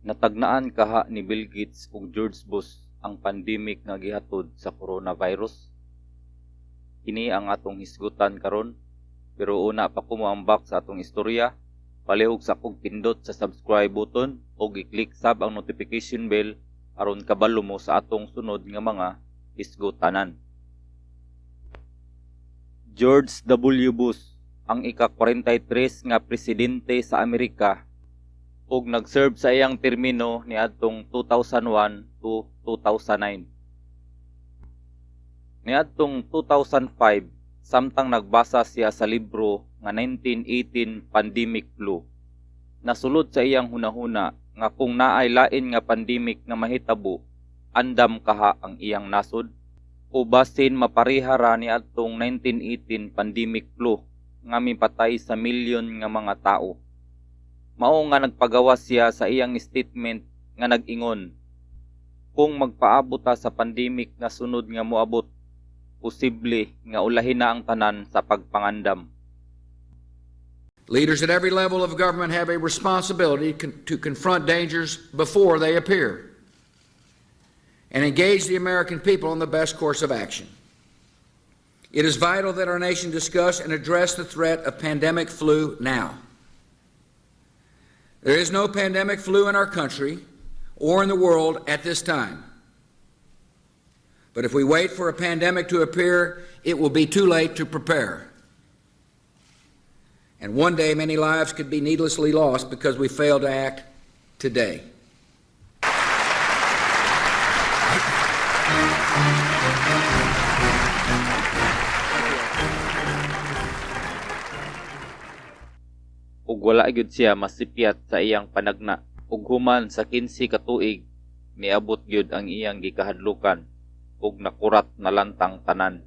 Natagnaan kaha ni Bill Gates ug George Bush ang pandemic nga gihatod sa coronavirus. Kini ang atong hisgutan karon, pero una pa ko moambak sa atong istorya, palihog sa kog pindot sa subscribe button ug i-click sab ang notification bell aron kabalo mo sa atong sunod nga mga hisgutanan. George W. Bush ang ika-43 nga presidente sa Amerika ug nag-serve sa iyang termino niadtong 2001 to 2009. Niadtong 2005, samtang nagbasa siya sa libro nga 1918 Pandemic Flu, nasulod sa iyang hunahuna nga kung naay lain nga pandemic nga mahitabo, andam kaha ang iyang nasod. O basin maparihara niadtong 1918 Pandemic Flu nga mipatay sa milyon nga mga tao. Mao nga nagpagawas siya sa iyang statement nga nag-ingon, kung magpaabot ta sa pandemic nga sunod nga moabot, posible nga ulahin na ang tanan sa pagpangandam. Leaders at every level of government have a responsibility to confront dangers before they appear and engage the American people on the best course of action. It is vital that our nation discuss and address the threat of pandemic flu now. There is no pandemic flu in our country or in the world at this time. But if we wait for a pandemic to appear, it will be too late to prepare. And one day, many lives could be needlessly lost because we failed to act today. Ug wala gyud siya masipyat sa iyang panagna, ug human sa 15 ka tuig niabot gyud ang iyang gikahadlukan ug nakurat na lantang tanan.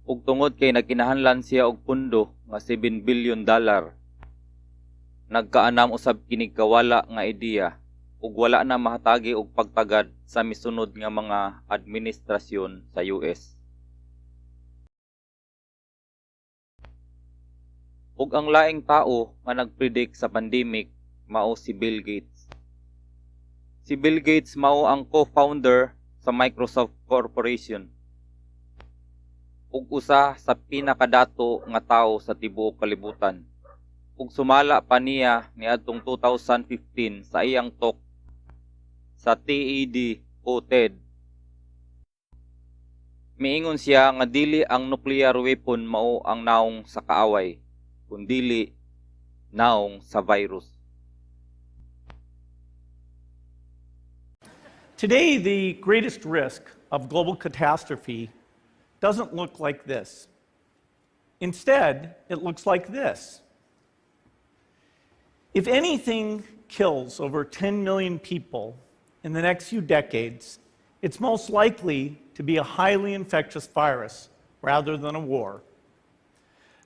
Ug tungod kay nagkinahanglan siya og pundo nga $7 billion, nagkaanam usab kini kawala nga ideya ug wala na mahatagi og pagtagad sa misunod nga mga administrasyon sa US. Ug ang laing tao nga nagpredict sa pandemic mao si Bill Gates. Si Bill Gates mao ang co-founder sa Microsoft Corporation ug usa sa pinakadato nga tawo sa tibuok kalibutan. Ug sumala pa niya niadtong 2015 sa iyang talk sa TED o TED. Miingon siya nga dili ang nuclear weapon mao ang naong sa kaaway, kundili naong sa virus. Today, the greatest risk of global catastrophe doesn't look like this. Instead, it looks like this. If anything kills over 10 million people in the next few decades, it's most likely to be a highly infectious virus rather than a war.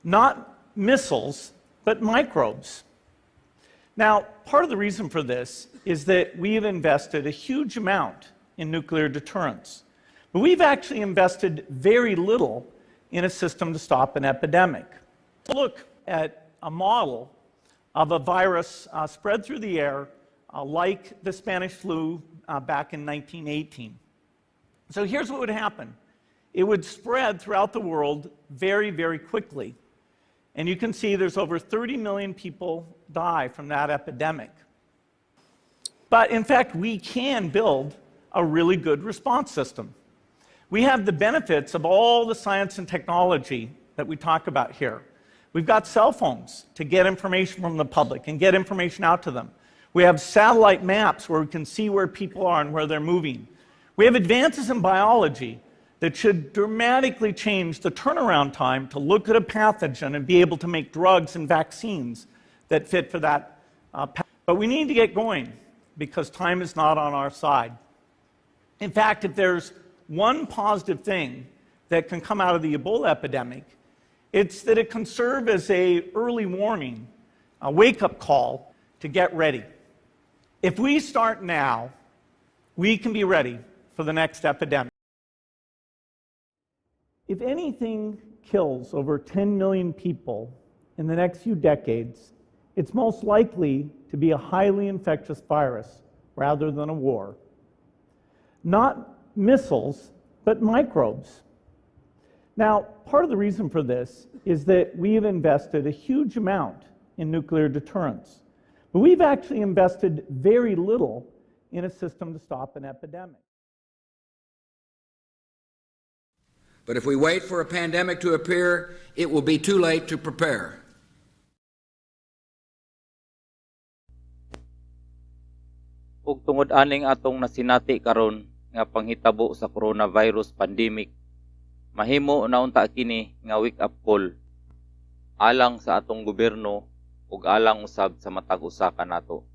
Not missiles, but microbes. Now, part of the reason for this is that we've invested a huge amount in nuclear deterrence, but we've actually invested very little in a system to stop an epidemic. Look at a model of a virus spread through the air like the Spanish flu back in 1918. So here's what would happen. It would spread throughout the world very, very quickly. And you can see there's over 30 million people die from that epidemic. But in fact, we can build a really good response system. We have the benefits of all the science and technology that we talk about here. We've got cell phones to get information from the public and get information out to them. We have satellite maps where we can see where people are and where they're moving. We have advances in biology that should dramatically change the turnaround time to look at a pathogen and be able to make drugs and vaccines that fit for that pathogen. But we need to get going because time is not on our side. In fact, if there's one positive thing that can come out of the Ebola epidemic, it's that it can serve as an early warning, a wake-up call to get ready. If we start now, we can be ready for the next epidemic. If anything kills over 10 million people in the next few decades, it's most likely to be a highly infectious virus rather than a war. Not missiles, but microbes. Now, part of the reason for this is that we've invested a huge amount in nuclear deterrence, but we've actually invested very little in a system to stop an epidemic. But if we wait for a pandemic to appear, it will be too late to prepare. Ug tungod aning atong nasinati karon nga panghitabo sa coronavirus pandemic, mahimo naunta kini nga wake-up call alang sa atong gobyerno ug alang usab sa matag usa kanato.